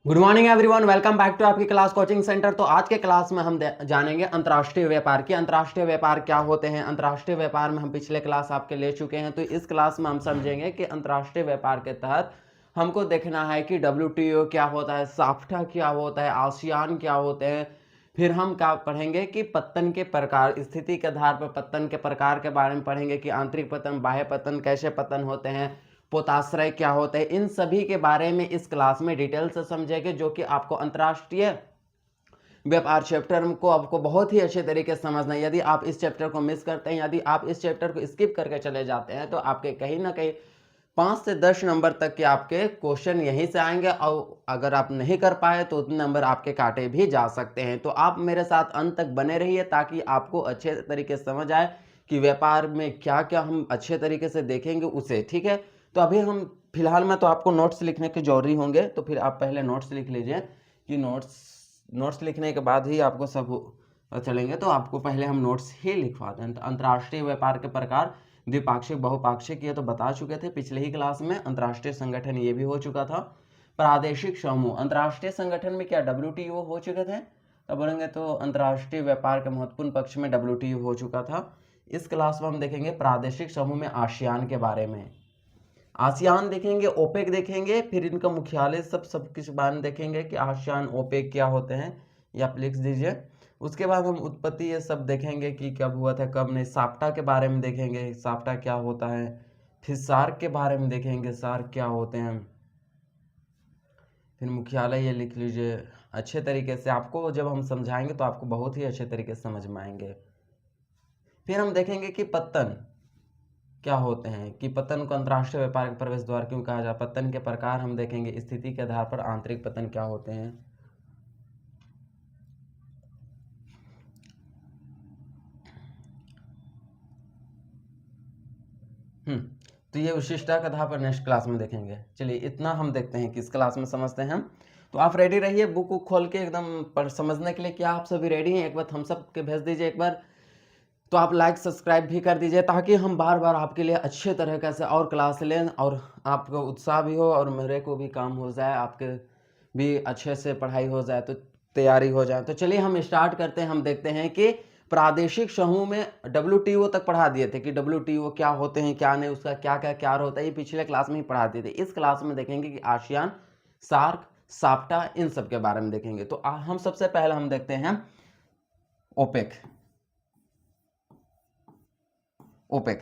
Good morning everyone, welcome back to आपकी class coaching centre. तो आज के क्लास में हम जानेंगे अंतर्राष्ट्रीय व्यापार की। अंतर्राष्ट्रीय व्यापार क्या होते हैं। अंतर्राष्ट्रीय व्यापार में हम पिछले क्लास आपके ले चुके हैं, तो इस क्लास में हम समझेंगे कि अंतर्राष्ट्रीय व्यापार के तहत हमको देखना है कि WTO क्या होता है, साफ्टा क्या होता है, आसियान क्या होते हैं। फिर हम क्या पढ़ेंगे कि पत्तन के प्रकार, स्थिति के आधार पर पत्तन के प्रकार के बारे में पढ़ेंगे कि आंतरिक पतन, बाह्य पतन, कैसे पतन होते हैं, पोताश्रय क्या होता है। इन सभी के बारे में इस क्लास में डिटेल से समझेंगे, जो कि आपको अंतर्राष्ट्रीय व्यापार चैप्टर को आपको बहुत ही अच्छे तरीके से समझना है। यदि आप इस चैप्टर को मिस करते हैं, यदि आप इस चैप्टर को स्किप करके चले जाते हैं, तो आपके कहीं ना कहीं 5 से 10 नंबर तक के आपके क्वेश्चन यहीं से आएंगे, और अगर आप नहीं कर पाए तो उतने नंबर आपके काटे भी जा सकते हैं। तो आप मेरे साथ अंत तक बने रहिए ताकि आपको अच्छे तरीके से समझ आए कि व्यापार में क्या क्या हम अच्छे तरीके से देखेंगे उसे। ठीक है, तो अभी हम फिलहाल में तो आपको नोट्स लिखने के जरूरी होंगे, तो फिर आप पहले नोट्स लिख लीजिए कि नोट्स लिखने के बाद ही आपको सब चलेंगे। तो आपको पहले हम नोट्स ही लिखवा दें। तो अंतर्राष्ट्रीय व्यापार के प्रकार द्विपाक्षिक, बहुपाक्षिक, ये तो बता चुके थे पिछले ही क्लास में। अंतर्राष्ट्रीय संगठन ये भी हो चुका था। प्रादेशिक समूह, अंतर्राष्ट्रीय संगठन में क्या WTO हो चुके थे, तब बोलेंगे तो अंतर्राष्ट्रीय व्यापार के महत्वपूर्ण पक्ष में WTO हो चुका था। इस क्लास में हम देखेंगे प्रादेशिक समूह में आसियान के बारे में। आसियान देखेंगे, ओपेक देखेंगे, फिर इनका मुख्यालय सब किस बारे में देखेंगे कि आसियान ओपेक क्या होते हैं, ये आप लिख दीजिए। उसके बाद हम उत्पत्ति ये सब देखेंगे कि कब हुआ था कब नहीं। साप्टा के बारे में देखेंगे, साप्टा क्या होता है। फिर सार्क के बारे में देखेंगे, सार्क क्या होते हैं। फिर मुख्यालय ये लिख लीजिए। अच्छे तरीके से आपको जब हम समझाएंगे तो आपको बहुत ही अच्छे तरीके से समझ में आएंगे। फिर हम देखेंगे कि पत्तन क्या होते हैं, कि पतन को अंतर्राष्ट्रीय व्यापार के प्रवेश द्वार क्यों कहा जाए। पतन के प्रकार हम देखेंगे, स्थिति के आधार पर आंतरिक पतन क्या होते हैं। तो ये विशिष्टता के आधार पर नेक्स्ट क्लास में देखेंगे। चलिए इतना हम देखते हैं कि इस क्लास में समझते हैं हम। तो आप रेडी रहिए, बुक खोल के एकदम पर समझने के लिए। क्या आप सभी रेडी हैं? एक बार हम सब के भेज दीजिए एक बार। तो आप लाइक सब्सक्राइब भी कर दीजिए ताकि हम बार बार आपके लिए अच्छे तरीके से और क्लास लें, और आपको उत्साह भी हो और मेरे को भी काम हो जाए, आपके भी अच्छे से पढ़ाई हो जाए, तो तैयारी हो जाए। तो चलिए हम स्टार्ट करते हैं। हम देखते हैं कि प्रादेशिक समूह में WTO तक पढ़ा दिए थे कि WTO क्या होते हैं क्या नहीं, उसका क्या क्या क्या होता है, ये पिछले क्लास में ही पढ़ा दिए थे। इस क्लास में देखेंगे कि आसियान, सार्क, साप्टा, इन सब के बारे में देखेंगे। तो हम सबसे पहले हम देखते हैं ओपेक। ओपेक,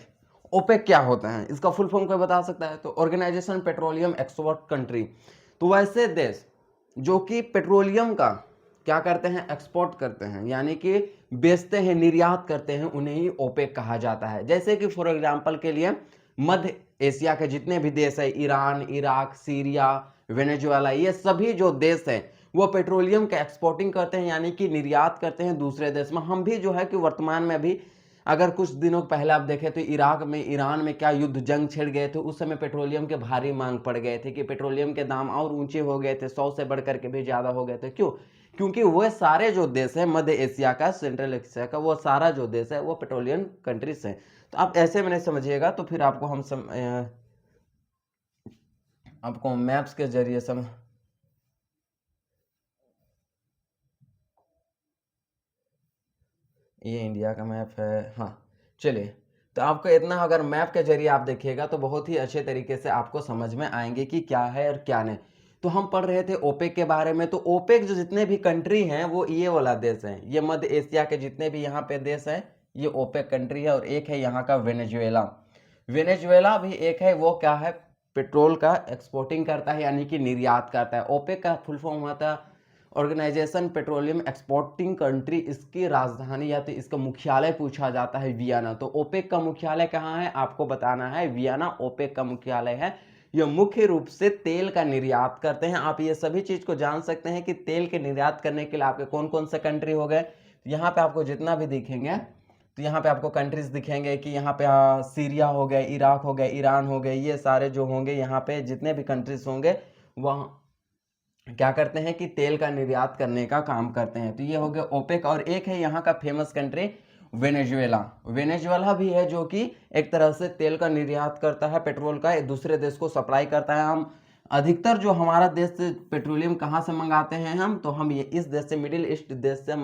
ओपेक क्या होता है, इसका फुल फॉर्म कोई बता सकता है? तो ऑर्गेनाइजेशन पेट्रोलियम एक्सपोर्ट कंट्री। तो वैसे देश जो कि पेट्रोलियम का क्या करते हैं, एक्सपोर्ट करते हैं, यानी कि बेचते हैं, निर्यात करते हैं, उन्हें ही ओपेक कहा जाता है। जैसे कि फॉर एग्जांपल के लिए मध्य एशिया के जितने भी देश है, ईरान, इराक, सीरिया, वेनेजुएला, ये सभी जो देश हैं वो पेट्रोलियम का एक्सपोर्टिंग करते हैं, यानी कि निर्यात करते हैं दूसरे देश में। हम भी जो है कि वर्तमान में अभी अगर कुछ दिनों पहले आप देखें तो इराक में, ईरान में क्या युद्ध जंग छिड़ गए थे, उस समय पेट्रोलियम के भारी मांग पड़ गए थे कि पेट्रोलियम के दाम और ऊंचे हो गए थे, 100 से बढ़कर के भी ज्यादा हो गए थे। क्यों? क्योंकि वो सारे जो देश है मध्य एशिया का, सेंट्रल एशिया का, वो सारा जो देश है वो पेट्रोलियम कंट्रीज है। तो आप ऐसे में नहीं समझिएगा, तो फिर आपको हम आपको मैप्स के जरिए ये इंडिया का मैप है, हाँ। चलिए, तो आपको इतना अगर मैप के जरिए आप देखिएगा तो बहुत ही अच्छे तरीके से आपको समझ में आएंगे कि क्या है और क्या नहीं। तो हम पढ़ रहे थे ओपेक के बारे में। तो ओपेक जो जितने भी कंट्री हैं वो ये वाला देश है, ये मध्य एशिया के जितने भी यहाँ पे देश हैं ये ओपेक कंट्री है। और एक है यहाँ का वेनेजुएला। वेनेजुएला भी एक है, वो क्या है, पेट्रोल का एक्सपोर्टिंग करता है, यानी कि निर्यात करता है। ओपेक का फुल फॉर्म होता है ऑर्गेनाइजेशन पेट्रोलियम एक्सपोर्टिंग कंट्री। इसकी राजधानी या तो इसका मुख्यालय पूछा जाता है वियना। तो ओपेक का मुख्यालय कहाँ है आपको बताना है, वियना ओपेक का मुख्यालय है। ये मुख्य रूप से तेल का निर्यात करते हैं। आप ये सभी चीज को जान सकते हैं कि तेल के निर्यात करने के लिए आपके कौन कौन से कंट्री हो गए। यहाँ पे आपको जितना भी दिखेंगे, तो यहाँ पे आपको कंट्रीज दिखेंगे कि यहाँ पे सीरिया हो गए, इराक हो गए, ईरान हो गए, ये सारे जो होंगे यहाँ पे जितने भी कंट्रीज होंगे वह क्या करते हैं कि तेल का निर्यात करने का काम करते हैं। तो ये हो गया ओपेक। और एक है यहाँ का फेमस कंट्री वेनेजुएला। वेनेजुएला भी है जो कि एक तरह से तेल का निर्यात करता है, पेट्रोल का, एक दूसरे देश को सप्लाई करता है। हम अधिकतर जो हमारा देश से पेट्रोलियम कहाँ से मंगाते हैं हम, तो हम ये इस देश से, मिडिल ईस्ट देश से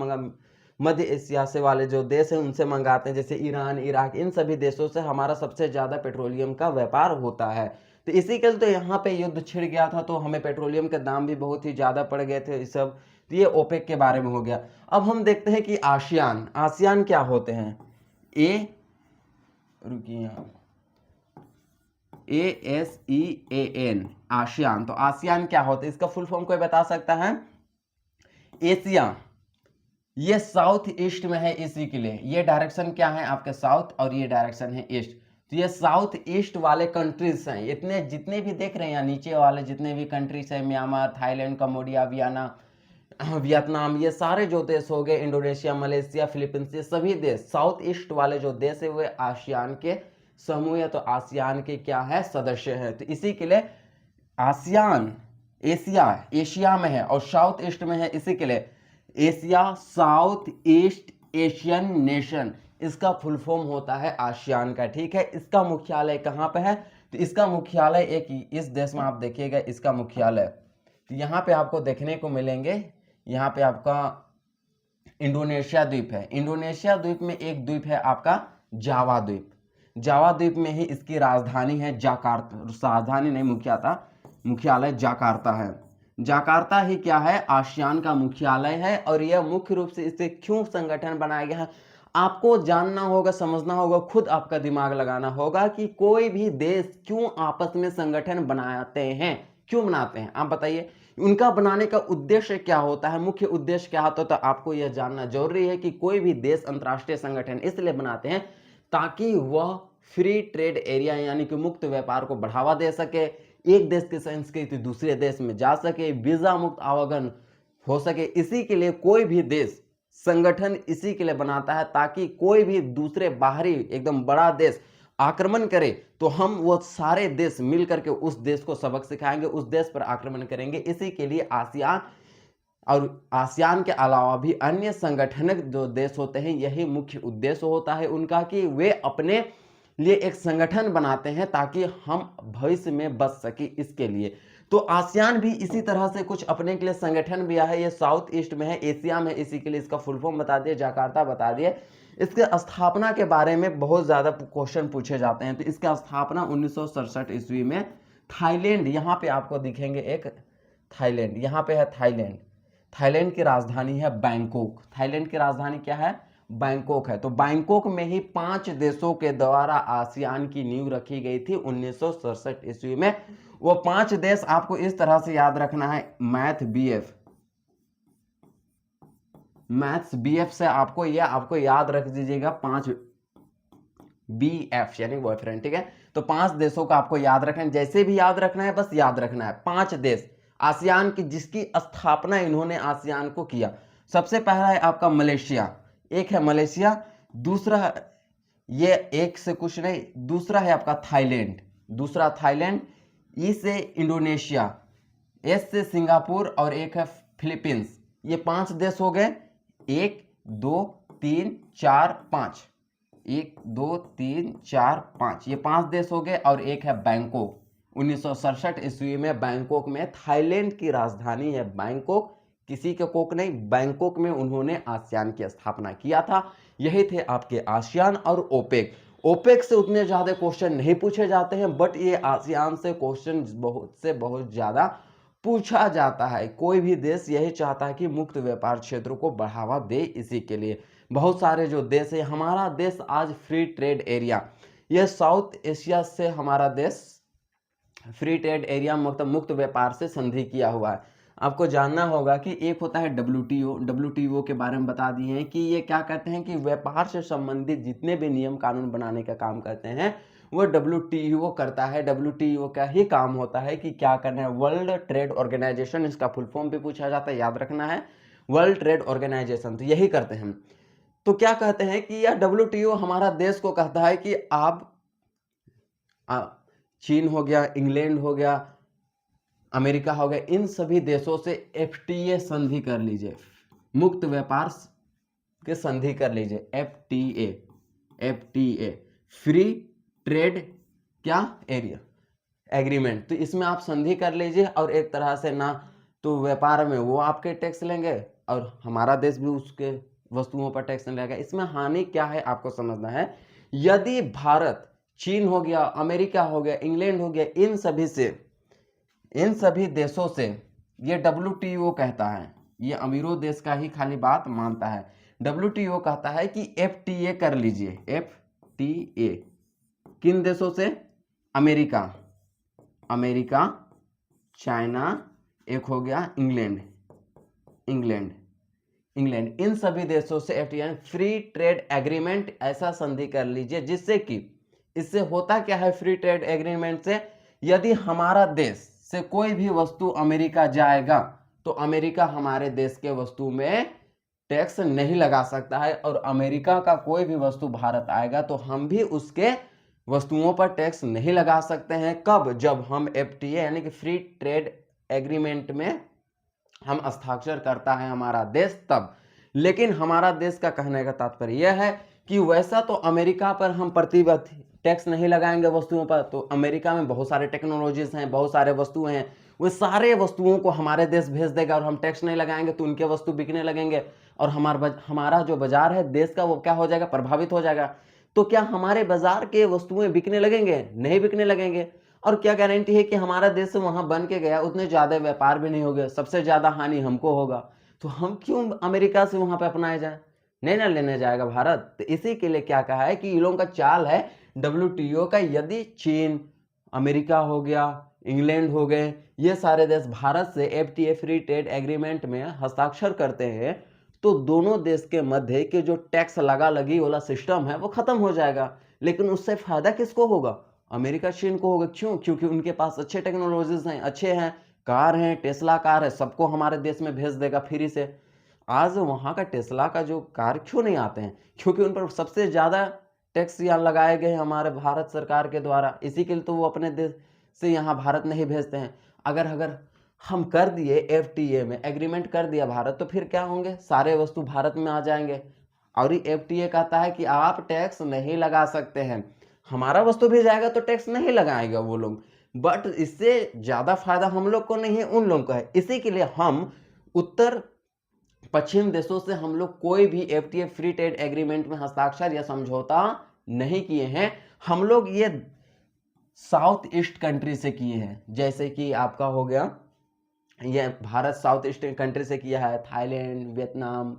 मध्य एशिया से वाले जो देश हैं उनसे मंगाते हैं, जैसे ईरान, इराक, इन सभी देशों से हमारा सबसे ज़्यादा पेट्रोलियम का व्यापार होता है। तो इसी के तो यहाँ पे युद्ध छिड़ गया था, तो हमें पेट्रोलियम के दाम भी बहुत ही ज़्यादा पड़ गए थे ये सब। तो ये ओपेक के बारे में हो गया। अब हम देखते हैं कि आसियान, आसियान क्या होते हैं। रुकिए, ASEAN, आसियान। तो आसियान क्या होता है, इसका फुल फॉर्म कोई बता सकता है। एशिया, ये साउथ ईस्ट में है, इसी के लिए ये डायरेक्शन क्या है आपके साउथ, और ये डायरेक्शन है ईस्ट। तो ये साउथ ईस्ट वाले कंट्रीज हैं, इतने जितने भी देख रहे हैं यहाँ नीचे वाले जितने भी कंट्रीज हैं, म्यांमार, थाईलैंड, कम्बोडिया, वियतनाम, ये सारे जो देश हो गए, इंडोनेशिया, मलेशिया, फिलीपींस, ये सभी देश साउथ ईस्ट वाले जो देश है वे आसियान के समूह है, तो आसियान के क्या है, सदस्य है। तो इसी के लिए आसियान, एशिया में है और साउथ ईस्ट में है, इसी के लिए Asia south east Asian nation, इसका फुल फॉर्म होता है आसियान का। ठीक है, इसका मुख्यालय कहाँ पे है, तो इसका मुख्यालय एक इस देश में आप देखिएगा, इसका मुख्यालय तो यहाँ पे आपको देखने को मिलेंगे, यहाँ पे आपका इंडोनेशिया द्वीप है। इंडोनेशिया द्वीप में एक द्वीप है आपका जावा द्वीप, जावा द्वीप में ही इसकी राजधानी है जाकार्ता, राजधानी नहीं, मुख्यालय जाकार्ता है। जाकार्ता ही क्या है, आसियान का मुख्यालय है। और यह मुख्य रूप से इसे क्यों संगठन बनाया गया है, आपको जानना होगा, समझना होगा, खुद आपका दिमाग लगाना होगा कि कोई भी देश क्यों आपस में संगठन बनाते हैं, क्यों बनाते हैं, आप बताइए। उनका बनाने का उद्देश्य क्या होता है, मुख्य उद्देश्य क्या होता है, तो आपको यह जानना जरूरी है कि कोई भी देश अंतर्राष्ट्रीय संगठन इसलिए बनाते हैं ताकि वह फ्री ट्रेड एरिया यानी कि मुक्त व्यापार को बढ़ावा दे सके, एक देश की संस्कृति दूसरे देश में जा सके, वीजा मुक्त आवागमन हो सके। इसी के लिए कोई भी देश संगठन इसी के लिए बनाता है ताकि कोई भी दूसरे बाहरी एकदम बड़ा देश आक्रमण करे तो हम वो सारे देश मिल करके उस देश को सबक सिखाएंगे, उस देश पर आक्रमण करेंगे। इसी के लिए आसियान और आसियान के अलावा भी अन्य संगठनिक जो देश होते हैं, यही मुख्य उद्देश्य होता है उनका कि वे अपने लिए एक संगठन बनाते हैं ताकि हम भविष्य में बच सके, इसके लिए। तो आसियान भी इसी तरह से कुछ अपने के लिए संगठन भी है, ये साउथ ईस्ट में है, एशिया में, इसी के लिए इसका फुल फॉर्म बता दिए, जाकार्ता बता दिए। इसके स्थापना के बारे में बहुत ज्यादा क्वेश्चन पूछे जाते हैं। तो इसका स्थापना 1967 ईस्वी में थाईलैंड, यहाँ पे आपको दिखेंगे एक थाईलैंड, यहाँ पे है थाईलैंड, थाईलैंड की राजधानी है बैंकॉक, थाईलैंड की राजधानी क्या है, बैंकॉक है। तो बैंकॉक में ही 5 देशों के द्वारा आसियान की नींव रखी गई थी 1967 ईस्वी में। वो 5 देश आपको इस तरह से याद रखना है, मैथ्स बीएफ से आपको याद रख दीजिएगा, 5 BF यानी बॉयफ्रेंड। ठीक है, तो 5 देशों का आपको याद रखना है, जैसे भी याद रखना है, बस याद रखना है। 5 देश आसियान की, जिसकी स्थापना इन्होंने आसियान को किया। सबसे पहला है आपका मलेशिया, एक है मलेशिया, दूसरा ये एक से कुछ नहीं, दूसरा है आपका थाईलैंड, दूसरा थाईलैंड, ई से इंडोनेशिया, एस से सिंगापुर और एक है फिलीपींस। ये 5 देश हो गए, 1 2 3 4 5, 1 2 3 4 5, ये 5 देश हो गए। और एक है बैंकॉक, 1967 ईस्वी में बैंकॉक में, थाईलैंड की राजधानी है बैंकॉक, किसी के कोक नहीं, बैंकॉक में उन्होंने आसियान की स्थापना किया था। यही थे आपके आसियान और ओपेक। ओपेक से उतने ज्यादा क्वेश्चन नहीं पूछे जाते हैं, बट ये आसियान से क्वेश्चन बहुत ज्यादा पूछा जाता है। कोई भी देश यही चाहता है कि मुक्त व्यापार क्षेत्र को बढ़ावा दे, इसी के लिए बहुत सारे जो देश है, हमारा देश आज फ्री ट्रेड एरिया, यह साउथ एशिया से हमारा देश फ्री ट्रेड एरिया मतलब मुक्त व्यापार से संधि किया हुआ है। आपको जानना होगा कि एक होता है डब्ल्यूटीओ के बारे में बता दिए हैं कि ये क्या कहते हैं कि व्यापार से संबंधित जितने भी नियम कानून बनाने का काम करते हैं वो डब्ल्यूटीओ करता है। डब्ल्यूटीओ का ही काम होता है कि क्या करना है, वर्ल्ड ट्रेड ऑर्गेनाइजेशन, इसका फुल फॉर्म भी पूछा जाता है, याद रखना है, वर्ल्ड ट्रेड ऑर्गेनाइजेशन, तो यही करते हैं। तो क्या कहते हैं कि यह डब्ल्यूटीओ हमारा देश को कहता है कि आप चीन हो गया, इंग्लैंड हो गया, अमेरिका हो गया, इन सभी देशों से एफटीए संधि कर लीजिए, मुक्त व्यापार के संधि कर लीजिए, एफटीए फ्री ट्रेड क्या एरिया, एग्रीमेंट, तो इसमें आप संधि कर लीजिए और एक तरह से ना तो व्यापार में वो आपके टैक्स लेंगे और हमारा देश भी उसके वस्तुओं पर टैक्स नहीं लगेगा। इसमें हानि क्या है आपको समझना है। यदि भारत, चीन हो गया, अमेरिका हो गया, इंग्लैंड हो गया, इन सभी देशों से ये WTO कहता है, ये अमीरों देश का ही खाली बात मानता है। WTO कहता है कि FTA कर लीजिए, FTA किन देशों से? अमेरिका, चाइना, एक हो गया इंग्लैंड, इन सभी देशों से FTA फ्री ट्रेड एग्रीमेंट ऐसा संधि कर लीजिए जिससे कि, इससे होता क्या है फ्री ट्रेड एग्रीमेंट से, यदि हमारा देश से कोई भी वस्तु अमेरिका जाएगा तो अमेरिका हमारे देश के वस्तु में टैक्स नहीं लगा सकता है, और अमेरिका का कोई भी वस्तु भारत आएगा तो हम भी उसके वस्तुओं पर टैक्स नहीं लगा सकते हैं। कब? जब हम FTA यानी कि फ्री ट्रेड एग्रीमेंट में हम हस्ताक्षर करता है हमारा देश तब। लेकिन हमारा देश का कहने का तात्पर्य यह है कि वैसा तो अमेरिका पर हम प्रतिबद्ध टैक्स नहीं लगाएंगे वस्तुओं पर, तो अमेरिका में बहुत सारे टेक्नोलॉजीज हैं, बहुत सारे वस्तुएं हैं, वो सारे वस्तुओं को हमारे देश भेज देगा और हम टैक्स नहीं लगाएंगे तो उनके वस्तु बिकने लगेंगे और हमारा जो बाजार है देश का वो क्या हो जाएगा? प्रभावित हो जाएगा। तो क्या हमारे बाजार के वस्तुएं बिकने लगेंगे? नहीं बिकने लगेंगे। और क्या गारंटी है कि हमारा देश वहां बन के गया उतने ज्यादा व्यापार भी नहीं होगा, सबसे ज्यादा हानि हमको होगा। तो हम क्यों अमेरिका से वहां पे अपनाए जाए? नहीं ना लेने जाएगा भारत। तो इसी के लिए क्या कहा है कि इन लोगों का चाल है WTO का, यदि चीन, अमेरिका हो गया, इंग्लैंड हो गए, ये सारे देश भारत से FTA फ्री ट्रेड एग्रीमेंट में हस्ताक्षर करते हैं तो दोनों देश के मध्य के जो टैक्स लगा लगी वाला सिस्टम है वो खत्म हो जाएगा। लेकिन उससे फायदा किसको होगा? अमेरिका, चीन को होगा। क्यों? क्योंकि उनके पास अच्छे टेक्नोलॉजीज हैं, अच्छे हैं, कार हैं, टेस्ला कार है, सबको हमारे देश में भेज देगा फ्री से। आज वहां का टेस्ला का जो कार क्यों नहीं आते हैं? क्योंकि उन पर सबसे ज्यादा टैक्स यहाँ लगाए गए हमारे भारत सरकार के द्वारा, इसी के लिए तो वो अपने देश से यहाँ भारत नहीं भेजते हैं। अगर अगर हम कर दिए FTA में एग्रीमेंट कर दिया भारत, तो फिर क्या होंगे? सारे वस्तु भारत में आ जाएंगे। और ये FTA कहता है कि आप टैक्स नहीं लगा सकते हैं। हमारा वस्तु भी जाएगा तो टैक्स नहीं लगाएगा वो लोग, बट इससे ज्यादा फायदा हम लोग को नहीं है, उन लोगों को है। इसी के लिए हम उत्तर पश्चिम देशों से हम लोग कोई भी FTA फ्री ट्रेड एग्रीमेंट में हस्ताक्षर या समझौता नहीं किए हैं। हम लोग ये साउथ ईस्ट कंट्री से किए हैं, जैसे कि आपका हो गया ये भारत साउथ ईस्ट कंट्री से किया है, थाईलैंड, वियतनाम,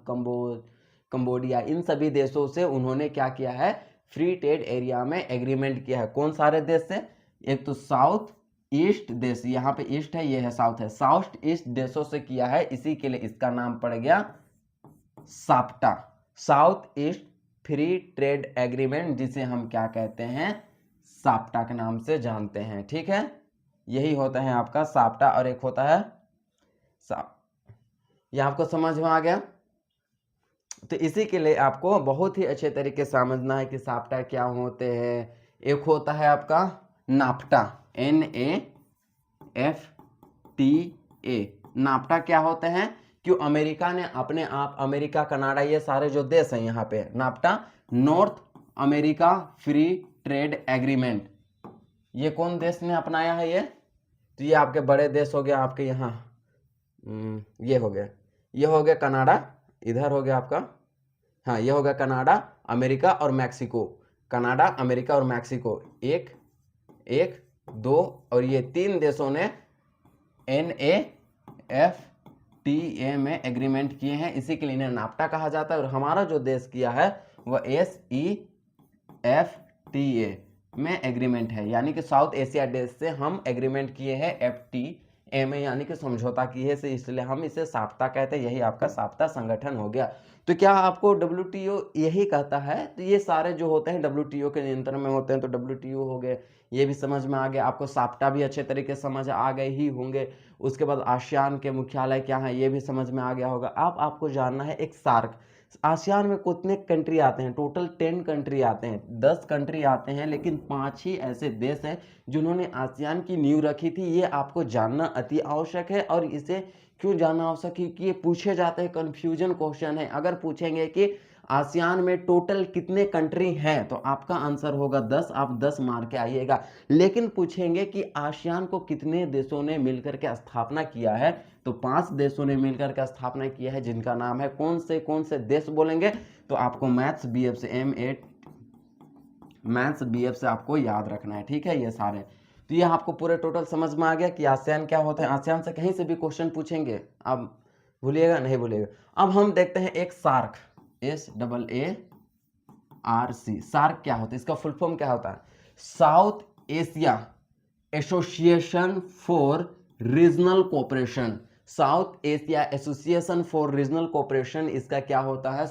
कंबोडिया, इन सभी देशों से उन्होंने क्या किया है? फ्री ट्रेड एरिया में एग्रीमेंट किया है। कौन सारे देश से? एक तो साउथ ईस्ट देश, यहाँ पे ईस्ट है, ये है साउथ है, साउथ ईस्ट देशों से किया है। इसी के लिए इसका नाम पड़ गया SAPTA, south east free trade agreement, जिसे हम क्या कहते हैं? साप्टा के नाम से जानते हैं। ठीक है, यही होता है आपका साप्टा, और एक होता है ये आपको समझ में आ गया? तो इसी के लिए आपको बहुत ही अच्छे तरीके से समझना है कि साप्टा क्या होते हैं। एक होता है आपका नाफ्टा, NAFTA। नाफ्टा क्या होते हैं? क्यों अमेरिका ने अपने आप, अमेरिका, कनाडा, ये सारे जो देश हैं यहाँ पे, NAFTA north America free trade agreement, ये कौन देश ने अपनाया है? ये तो ये आपके बड़े देश हो गया आपके यहाँ, ये हो गया कनाडा, इधर हो गया आपका, हाँ ये हो गया कनाडा, अमेरिका और मैक्सिको। कनाडा, अमेरिका और मैक्सिको, एक एक दो, और ये तीन देशों ने NAFTA में एग्रीमेंट किए हैं। इसी के लिए इन्हें नाफ्टा कहा जाता है। और हमारा जो देश किया है वह SEFTA में एग्रीमेंट है, यानी कि साउथ एशिया देश से हम एग्रीमेंट किए हैं FTA में, यानी कि समझौता किए हैं, इसलिए हम इसे साप्ता कहते हैं। यही आपका साप्ता संगठन हो गया। तो क्या आपको WTO यही कहता है? तो ये सारे जो होते हैं WTO के नियंत्रण में होते हैं, तो WTO हो गए, ये भी समझ में आ गया आपको। साप्टा भी अच्छे तरीके से समझ आ गए ही होंगे। उसके बाद आसियान के मुख्यालय क्या है ये भी समझ में आ गया होगा। अब आपको जानना है एक सार्क, आसियान में कितने कंट्री आते हैं? टोटल 10 कंट्री आते हैं, 10 कंट्री आते हैं, लेकिन 5 ही ऐसे देश हैं जिन्होंने आसियान की नींव रखी थी। ये आपको जानना अति आवश्यक है। और इसे क्यों जानना आवश्यक है? क्योंकि ये पूछे जाते हैं, कंफ्यूजन क्वेश्चन है। अगर पूछेंगे कि आसियान में टोटल कितने कंट्री हैं, तो आपका आंसर होगा 10, आप 10 मार के आइएगा। लेकिन पूछेंगे कि आसियान को कितने देशों ने मिलकर के स्थापना किया है, तो 5 देशों ने मिलकर के स्थापना किया है, जिनका नाम है, कौन से देश बोलेंगे, तो आपको मैथ्स बीएफ से मैथ्स बीएफ से आपको याद रखना है, ठीक है। ये सारे तो ये आपको पूरे टोटल समझ में आ गया कि आसियान क्या होता है। आसियान से कहीं से भी क्वेश्चन पूछेंगे, आप भूलिएगा नहीं भूलिएगा। अब हम देखते हैं एक सार्क, SAARC, सार्क क्या होता है, इसका फुल फॉर्म क्या होता है, south Asia association for regional cooperation. South Asia association for regional cooperation, इसका क्या होता है,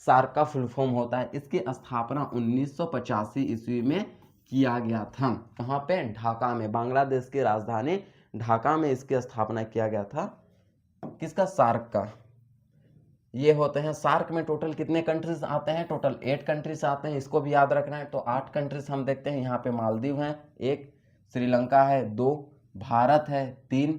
सार्क का फुल फॉर्म होता है। इसकी स्थापना 1985 ईस्वी में किया गया था। कहाँ पे, ढाका में, बांग्लादेश की राजधानी ढाका में इसकी स्थापना किया गया था। किसका, सार्क का। ये होते हैं सार्क में टोटल कितने कंट्रीज आते हैं, टोटल 8 कंट्रीज आते हैं, इसको भी याद रखना है। तो 8 कंट्रीज हम देखते हैं, यहाँ पे मालदीव है 1, श्रीलंका है 2, भारत है 3,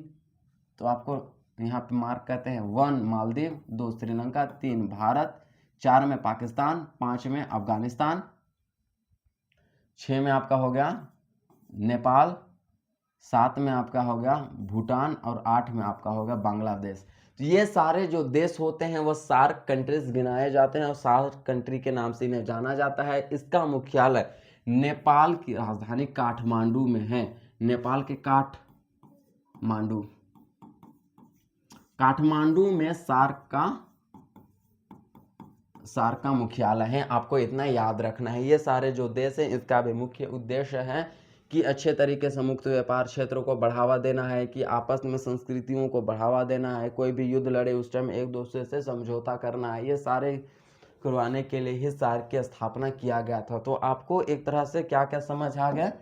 तो आपको यहाँ पे मार्क करते हैं 1 मालदीव, 2 श्रीलंका, 3 भारत, 4 में पाकिस्तान, 5 में अफगानिस्तान, 6 में आपका हो गया नेपाल, 7 में आपका हो गया भूटान और 8 में आपका हो गया बांग्लादेश। तो ये सारे जो देश होते हैं वो सार्क कंट्रीज गिनाए जाते हैं और सार्क कंट्री के नाम से इन्हें जाना जाता है। इसका मुख्यालय नेपाल की राजधानी काठमांडू में है। नेपाल के काठमांडू में सार्क का मुख्यालय है। आपको इतना याद रखना है। ये सारे जो देश हैं इसका भी मुख्य उद्देश्य है कि अच्छे तरीके से मुक्त व्यापार क्षेत्रों को बढ़ावा देना है, कि आपस में संस्कृतियों को बढ़ावा देना है, कोई भी युद्ध लड़े उस टाइम एक दूसरे से समझौता करना है। ये सारे करवाने के लिए ही सार्क की स्थापना किया गया था। तो आपको एक तरह से क्या क्या समझ आ गया,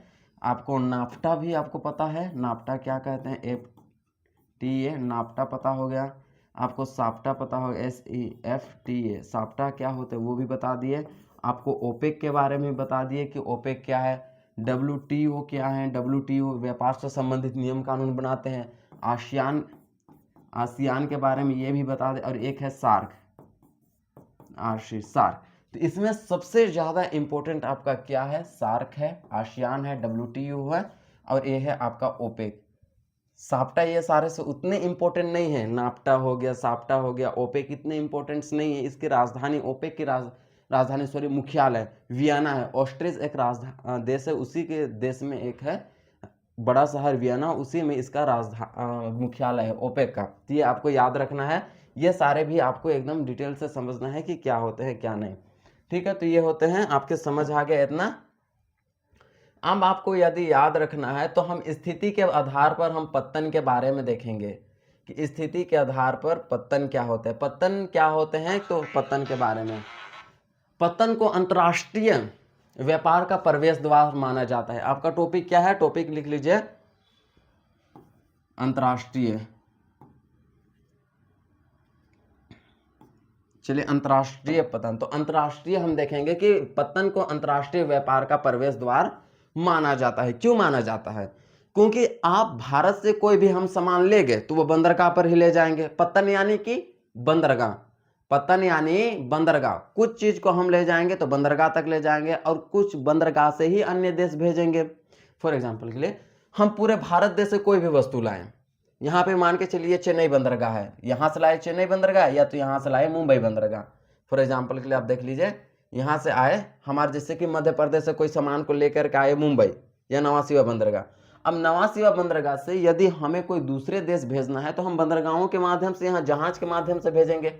आपको नाफ्टा भी आपको पता है, नाफ्टा क्या कहते हैं, FTA नाफ्टा पता हो गया, आपको साप्टा पता होगा, SEFTA साप्टा क्या होता है वो भी बता दिए। आपको ओपेक के बारे में बता दिए कि ओपेक क्या है, WTO क्या है, WTO व्यापार से संबंधित नियम कानून बनाते हैं। आसियान के बारे में ये भी बता दें। और एक है सार्क, सार्क। तो इसमें सबसे ज्यादा इंपॉर्टेंट आपका क्या है, सार्क है, आसियान है, WTO है और ये है आपका ओपेक। साप्टा ये सारे से उतने इंपॉर्टेंट नहीं है, नाफ्टा हो गया, साप्टा हो गया, ओपेक इतने इंपॉर्टेंट नहीं है। इसकी राजधानी, ओपेक की राजधानी मुख्यालय वियना है। ऑस्ट्रिच एक देश है, उसी के देश में एक है बड़ा शहर वियना, उसी में इसका मुख्यालय है ओपेक का। तो ये आपको याद रखना है। ये सारे भी आपको एकदम डिटेल से समझना है कि क्या होते हैं क्या नहीं, ठीक है। तो ये होते हैं, आपके समझ आ गया इतना। अब आपको यदि याद रखना है तो हम स्थिति के आधार पर हम पत्तन के बारे में देखेंगे कि स्थिति के आधार पर पत्तन क्या होते हैं। पत्तन क्या होते हैं, तो पत्तन के बारे में, पत्तन को अंतरराष्ट्रीय व्यापार का प्रवेश द्वार माना जाता है। आपका टॉपिक क्या है, टॉपिक लिख लीजिए अंतरराष्ट्रीय। चलिए अंतरराष्ट्रीय पतन, तो अंतरराष्ट्रीय हम देखेंगे कि पतन को अंतरराष्ट्रीय व्यापार का प्रवेश द्वार माना जाता है। क्यों माना जाता है, क्योंकि आप भारत से कोई भी हम सामान ले गए तो वो बंदरगाह पर ही ले जाएंगे। पतन यानी कि बंदरगाह, पतन यानी बंदरगाह, कुछ चीज को हम ले जाएंगे तो बंदरगाह तक ले जाएंगे और कुछ बंदरगाह से ही अन्य देश भेजेंगे। फॉर एग्जाम्पल के लिए हम पूरे भारत देश से कोई भी वस्तु लाएं, यहाँ पे मान के चलिए चेन्नई बंदरगाह है, यहाँ से लाए चेन्नई बंदरगाह या तो यहाँ से लाए मुंबई बंदरगाह। फॉर एग्जाम्पल के लिए आप देख लीजिए, यहाँ से आए हमारे, जैसे कि मध्य प्रदेश से कोई सामान को लेकर के आए मुंबई या नवा सिवा बंदरगाह। अब नवा सिवा बंदरगाह से यदि हमें कोई दूसरे देश भेजना है तो हम बंदरगाहों के माध्यम से, यहाँ जहाज के माध्यम से भेजेंगे।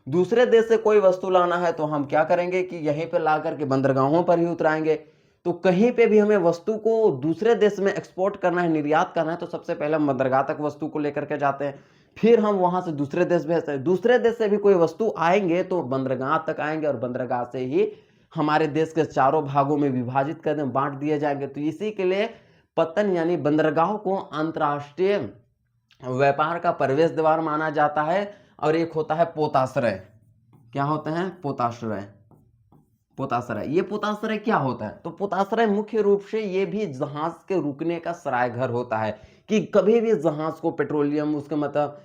दूसरे देश से कोई वस्तु लाना है तो हम क्या करेंगे कि यहीं पर ला करके बंदरगाहों पर ही उतराएंगे। तो कहीं पे भी हमें वस्तु को दूसरे देश में एक्सपोर्ट करना है, निर्यात करना है, तो सबसे पहले हम बंदरगाह तक वस्तु को लेकर के जाते हैं, फिर हम वहां से दूसरे देश भेजते हैं। दूसरे देश से भी कोई वस्तु आएंगे तो बंदरगाह तक आएंगे और बंदरगाह से ही हमारे देश के चारों भागों में विभाजित कर दें, बांट दिए जाएंगे। तो इसी के लिए पतन यानी बंदरगाहों को अंतरराष्ट्रीय व्यापार का प्रवेश द्वार माना जाता है। और एक होता है पोताश्रय। क्या होते हैं, पोताश्रय। पोताश्रय, ये पोताश्रय क्या होता है, तो पोताश्रय मुख्य रूप से ये भी जहाज के रुकने का सराय घर होता है कि कभी भी जहाज को पेट्रोलियम, उसका मतलब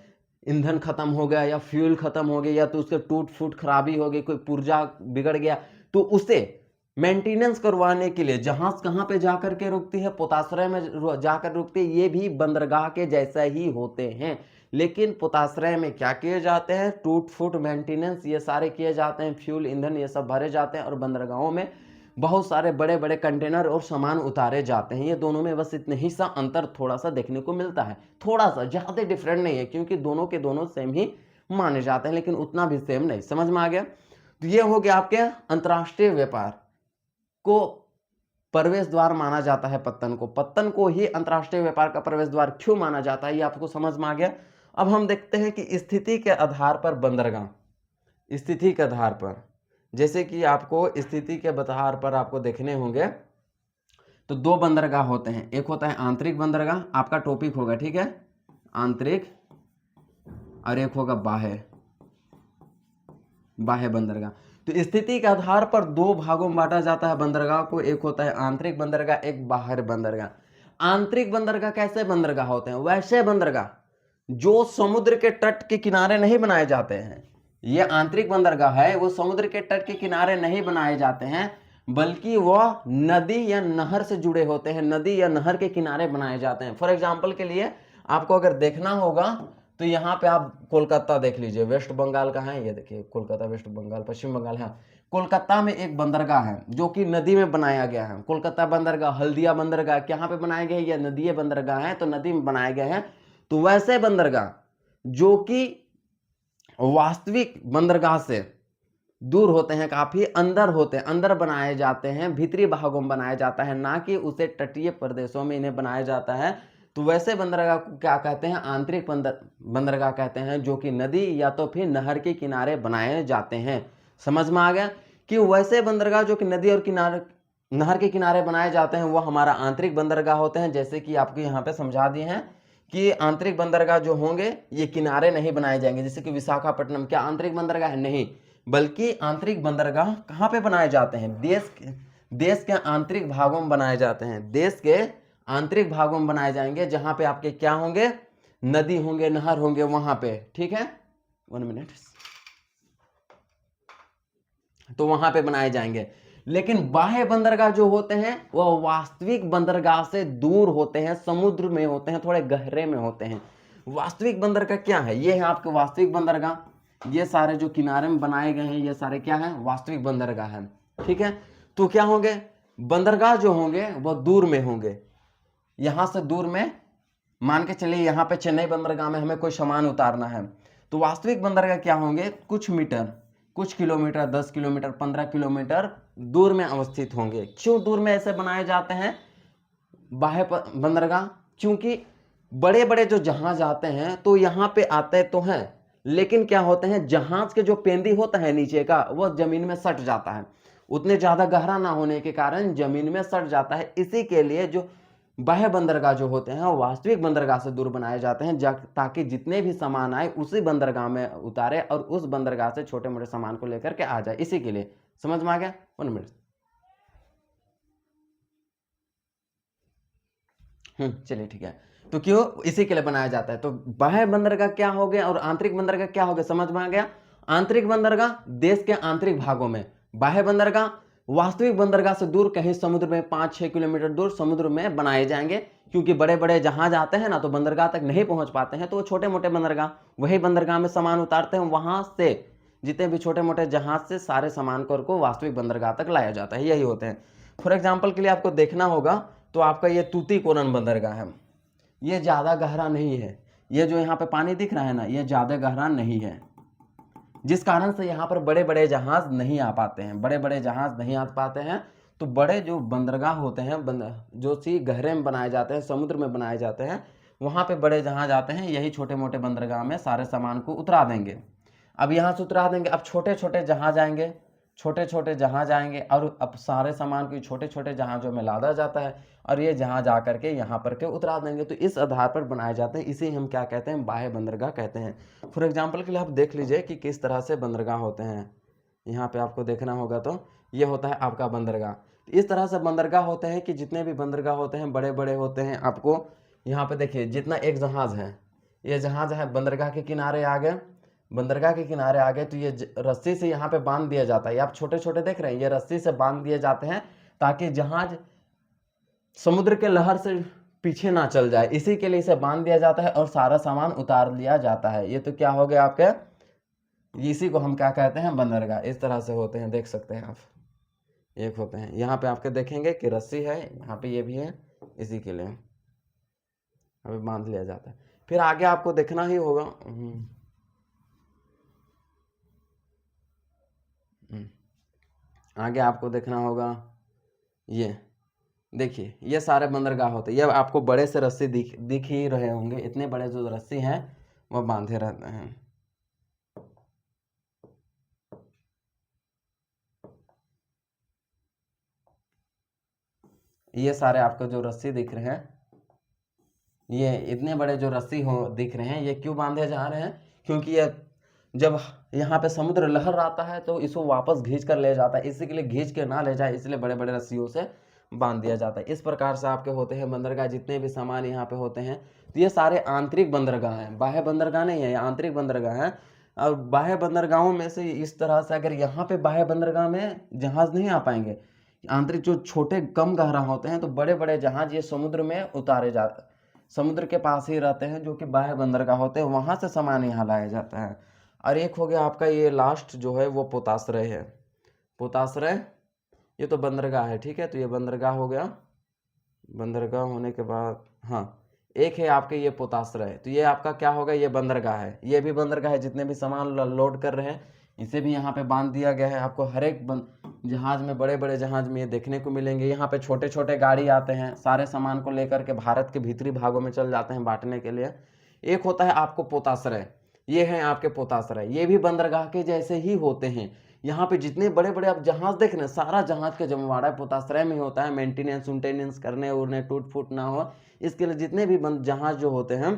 ईंधन खत्म हो गया या फ्यूल खत्म हो गया या तो उसके टूट फूट खराबी हो गई, कोई पुर्जा बिगड़ गया, तो उसे मेंटेनेंस करवाने के लिए जहाज कहाँ पे जाकर के रुकती है, पोताश्रय में जाकर रुकती है। ये भी बंदरगाह के जैसा ही होते हैं, लेकिन पोताश्रय में क्या किए जाते हैं, टूट फूट मेंटेनेंस ये सारे किए जाते हैं, फ्यूल ईंधन ये सब भरे जाते हैं, और बंदरगाहों में बहुत सारे बड़े बड़े कंटेनर और सामान उतारे जाते हैं। ये दोनों में बस इतने ही सा अंतर थोड़ा सा देखने को मिलता है, थोड़ा सा, ज्यादा डिफरेंट नहीं है, क्योंकि दोनों के दोनों सेम ही माने जाते हैं, लेकिन उतना भी सेम नहीं। समझ में आ गया? तो ये हो गया आपके अंतरराष्ट्रीय व्यापार को प्रवेश द्वार माना जाता है। पत्तन को ही अंतरराष्ट्रीय व्यापार का प्रवेश द्वार क्यों माना जाता है, ये आपको समझ में आ गया। अब हम देखते हैं कि स्थिति के आधार पर बंदरगाह, स्थिति के आधार पर, जैसे कि आपको स्थिति के आधार पर आपको देखने होंगे तो दो बंदरगाह होते हैं, एक होता है आंतरिक बंदरगाह, आपका टॉपिक होगा, ठीक है, आंतरिक, और एक होगा बाह्य, बाह्य बंदरगाह। तो स्थिति के आधार पर दो भागों में बांटा जाता है बंदरगाह को, एक होता है आंतरिक बंदरगाह, एक बाहरी बंदरगाह। आंतरिक बंदरगाह कैसे बंदरगाह होते हैं, वैसे बंदरगाह जो समुद्र के तट के किनारे नहीं बनाए जाते हैं। ये आंतरिक बंदरगाह है, वो समुद्र के तट के किनारे नहीं बनाए जाते हैं, बल्कि वह नदी या नहर से जुड़े होते हैं, नदी या नहर के किनारे बनाए जाते हैं। फॉर एग्जाम्पल के लिए आपको अगर देखना होगा तो यहाँ पे आप कोलकाता देख लीजिए, वेस्ट बंगाल का है, ये देखिए कोलकाता, वेस्ट बंगाल, पश्चिम बंगाल है। कोलकाता में एक बंदरगाह है जो कि नदी में बनाया गया है, कोलकाता बंदरगाह, हल्दिया बंदरगाह, कहाँ पे बनाए गए, ये नदी बंदरगाह है, तो नदी में बनाए गए हैं। तो वैसे बंदरगाह जो कि वास्तविक बंदरगाह से दूर होते हैं, काफी अंदर होते हैं, अंदर बनाए जाते हैं, भीतरी भागों में बनाया जाता है, ना कि उसे तटीय प्रदेशों में इन्हें बनाया जाता है। तो वैसे बंदरगाह को क्या कहते हैं, आंतरिक बंदरगाह कहते हैं, जो कि नदी या तो फिर नहर के किनारे बनाए जाते हैं। समझ में आ गया कि वैसे बंदरगाह जो कि नदी और किनारे, नहर के किनारे बनाए जाते हैं, वो हमारा आंतरिक बंदरगाह होते हैं। जैसे कि आपको यहाँ पे समझा दिए हैं कि आंतरिक बंदरगाह जो होंगे ये किनारे नहीं बनाए जाएंगे, जैसे कि विशाखापट्टनम क्या आंतरिक बंदरगाह है, नहीं, बल्कि आंतरिक बंदरगाह कहाँ पे बनाए जाते हैं, देश के आंतरिक भागों में बनाए जाते हैं, देश के आंतरिक भागों में बनाए जाएंगे, जहां पे आपके क्या होंगे, नदी होंगे, नहर होंगे, वहां पे, ठीक है, 1 मिनट, तो वहां पे बनाए जाएंगे। लेकिन बाह्य बंदरगाह जो होते हैं वह वास्तविक बंदरगाह से दूर होते हैं, समुद्र में होते हैं, थोड़े गहरे में होते हैं। वास्तविक बंदरगाह क्या है, ये है आपके वास्तविक बंदरगाह, ये सारे जो किनारे में बनाए गए हैं ये सारे क्या है, वास्तविक बंदरगाह है, ठीक है। तो क्या होंगे, बंदरगाह जो होंगे वह दूर में होंगे, यहां से दूर में, मान के चलिए यहाँ पे चेन्नई बंदरगाह में हमें कोई सामान उतारना है, तो वास्तविक बंदरगाह क्या होंगे, कुछ मीटर, कुछ किलोमीटर, 10 किलोमीटर, 15 किलोमीटर दूर में अवस्थित होंगे। क्यों दूर में ऐसे बनाए जाते हैं बाह्य बंदरगाह, क्योंकि बड़े बड़े जो जहाज आते हैं तो यहाँ पे आते तो हैं, लेकिन क्या होते हैं, जहाज के जो पेंदी होता है नीचे का वो जमीन में सट जाता है, उतने ज्यादा गहरा ना होने के कारण जमीन में सट जाता है। इसी के लिए जो बाह्य बंदरगाह जो होते हैं वास्तविक बंदरगाह से दूर बनाए जाते हैं, ताकि जितने भी सामान आए उसी बंदरगाह में उतारे और उस बंदरगाह से छोटे मोटे सामान को लेकर के आ जाए, इसी के लिए। समझ में आ गया, 1 मिनट, चलिए ठीक है। तो क्यों, इसी के लिए बनाया जाता है। तो बाह्य बंदरगाह क्या हो गया और आंतरिक बंदरगाह क्या हो गया, समझ में आ गया। आंतरिक बंदरगाह देश के आंतरिक भागों में, बाह्य बंदरगाह वास्तविक बंदरगाह से दूर, कहीं समुद्र में 5-6 किलोमीटर दूर समुद्र में बनाए जाएंगे, क्योंकि बड़े बड़े जहाज आते हैं ना तो बंदरगाह तक नहीं पहुंच पाते हैं, तो वो छोटे मोटे बंदरगाह, वही बंदरगाह में सामान उतारते हैं, वहां से जितने भी छोटे मोटे जहाज से सारे सामान को वास्तविक बंदरगाह तक लाया जाता है, यही होते हैं। फॉर एग्जाम्पल के लिए आपको देखना होगा तो आपका ये तूतीकोरन बंदरगाह है, ये ज्यादा गहरा नहीं है, ये जो यहाँ पे पानी दिख रहा है ना ये ज्यादा गहरा नहीं है, जिस कारण से यहाँ पर बड़े बड़े जहाज नहीं आ पाते हैं, बड़े बड़े जहाज नहीं आ पाते हैं। तो बड़े जो बंदरगाह होते हैं, जो सी गहरे में बनाए जाते हैं, समुद्र में बनाए जाते हैं, वहाँ पे बड़े जहाज आते हैं, यही छोटे मोटे बंदरगाह में सारे सामान को उतरा देंगे। अब यहाँ से उतरा देंगे, अब छोटे छोटे जहाज आएंगे, छोटे छोटे जहाज आएंगे, और अब सारे सामान को छोटे छोटे जहाजों में लादा जाता है, और ये जहाज आकर के यहाँ पर के उतरा देंगे। तो इस आधार पर बनाए जाते हैं, इसे हम क्या कहते हैं, बाह्य बंदरगाह कहते हैं। फॉर एग्जाम्पल के लिए आप देख लीजिए कि किस तरह से बंदरगाह होते हैं, यहाँ पे आपको देखना होगा तो ये होता है आपका बंदरगाह। इस तरह से बंदरगाह होते हैं कि जितने भी बंदरगाह होते हैं बड़े बड़े होते हैं। आपको यहाँ पे देखिए जितना एक जहाज है, ये जहाज है बंदरगाह के किनारे आ गए, बंदरगाह के किनारे आ गए तो ये रस्सी से यहाँ पे बांध दिया जाता है। ये आप छोटे छोटे देख रहे हैं, ये रस्सी से बांध दिए जाते हैं ताकि जहाज समुद्र के लहर से पीछे ना चल जाए, इसी के लिए इसे बांध दिया जाता है और सारा सामान उतार लिया जाता है। ये तो क्या हो गया आपके, इसी को हम क्या कहते हैं, बंदरगाह। इस तरह से होते हैं, देख सकते हैं आप, एक होते हैं यहाँ पे आपके देखेंगे कि रस्सी है, यहाँ पे ये भी है, इसी के लिए अभी बांध लिया जाता है। फिर आगे आपको देखना ही होगा, आगे आपको देखना होगा, ये देखिए ये सारे बंदरगाह होते हैं। ये आपको बड़े से रस्सी दिख ही रहे होंगे, इतने बड़े जो रस्सी हैं वो बांधे रहते हैं। ये सारे आपको जो रस्सी दिख रहे हैं, ये इतने बड़े जो रस्सी हो दिख रहे हैं, ये क्यों बांधे जा रहे हैं, क्योंकि ये जब यहाँ पे समुद्र लहर आता है तो इसको वापस खींच कर ले जाता है, इसी के लिए खींच के ना ले जाए इसलिए बड़े बड़े रस्सियों से बांध दिया जाता है। इस प्रकार से आपके होते हैं बंदरगाह, जितने भी सामान यहाँ पे होते हैं। तो ये सारे आंतरिक बंदरगाह हैं, बाह्य बंदरगाह नहीं है, ये आंतरिक बंदरगाह हैं। और बाह्य बंदरगाहों में से इस तरह से अगर यहाँ पे बाह्य बंदरगाह में जहाज नहीं आ पाएंगे, आंतरिक जो छोटे कम गहरा होते हैं, तो बड़े बड़े जहाज ये समुद्र में उतारे जाते, समुद्र के पास ही रहते हैं, जो कि बाह्य बंदरगाह होते हैं, वहां से सामान यहाँ लाया जाता है। और एक हो गया आपका ये लास्ट जो है वो पोताश्रय है। पोताश्रय ये तो बंदरगाह है, ठीक है, तो ये बंदरगाह हो गया। बंदरगाह होने के बाद हाँ एक है आपके ये पोताश्रय, तो ये आपका क्या होगा, ये बंदरगाह है, ये भी बंदरगाह है। जितने भी सामान लोड कर रहे हैं इसे भी यहाँ पे बांध दिया गया है। आपको हर एक जहाज में, बड़े बड़े जहाज में ये देखने को मिलेंगे। यहाँ पे छोटे छोटे गाड़ी आते हैं, सारे सामान को लेकर के भारत के भीतरी भागों में चल जाते हैं बांटने के लिए। एक होता है आपको पोताश्रय, ये है आपके पोताश्रय, ये भी बंदरगाह के जैसे ही होते हैं। यहाँ पे जितने बड़े बड़े आप जहाज देख रहे हैं, सारा जहाज का जमवाड़ा पोताश्रय में होता है। मेंटेनेंस करने उड़ने टूट फूट ना हो, इसके लिए जितने भी जहाज जो होते हैं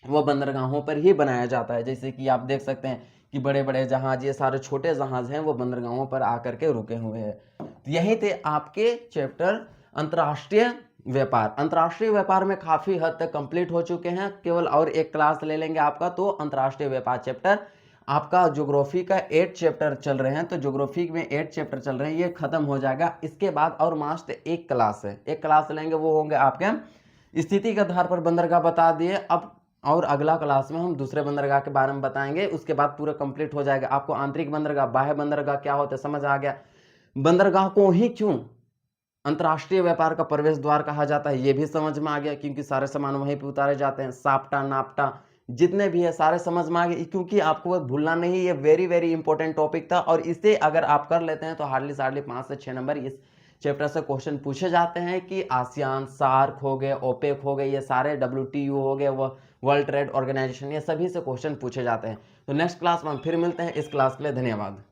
वो बंदरगाहों पर ही बनाया जाता है। जैसे कि आप देख सकते हैं कि बड़े बड़े जहाज, ये सारे छोटे जहाज हैं, वो बंदरगाहों पर आकर के रुके हुए हैं। तो यही थे आपके चैप्टर अंतर्राष्ट्रीय व्यापार। अंतर्राष्ट्रीय व्यापार में काफी हद तक कंप्लीट हो चुके हैं, केवल और एक क्लास ले लेंगे आपका, तो अंतर्राष्ट्रीय व्यापार चैप्टर आपका ज्योग्राफी का 8 चैप्टर चल रहे हैं। तो ज्योग्राफी में 8 चैप्टर चल रहे हैं, ये खत्म हो जाएगा। इसके बाद और मास्ट एक क्लास है, एक क्लास लेंगे, वो होंगे आपके स्थिति के आधार पर बंदरगाह बता दिए। अब और अगला क्लास में हम दूसरे बंदरगाह के बारे में बताएंगे, उसके बाद पूरा कंप्लीट हो जाएगा। आपको आंतरिक बंदरगाह, बाह्य बंदरगाह क्या होता है समझ आ गया। बंदरगाह को ही क्यों अंतर्राष्ट्रीय व्यापार का प्रवेश द्वार कहा जाता है ये भी समझ में आ गया, क्योंकि सारे सामान वहीं पे उतारे जाते हैं। साप्टा नाप्टा जितने भी है सारे समझ में आ गए, क्योंकि आपको वो भूलना नहीं, ये वेरी वेरी इंपॉर्टेंट टॉपिक था। और इसे अगर आप कर लेते हैं तो हार्डली 5 से 6 नंबर इस चैप्टर से क्वेश्चन पूछे जाते हैं। कि आसियान, सार्क हो गए, ओपेक हो गए, ये सारे WTO हो गए, वो वर्ल्ड ट्रेड ऑर्गेनाइजेशन, ये सभी से क्वेश्चन पूछे जाते हैं। तो नेक्स्ट क्लास में हम फिर मिलते हैं। इस क्लास के लिए धन्यवाद।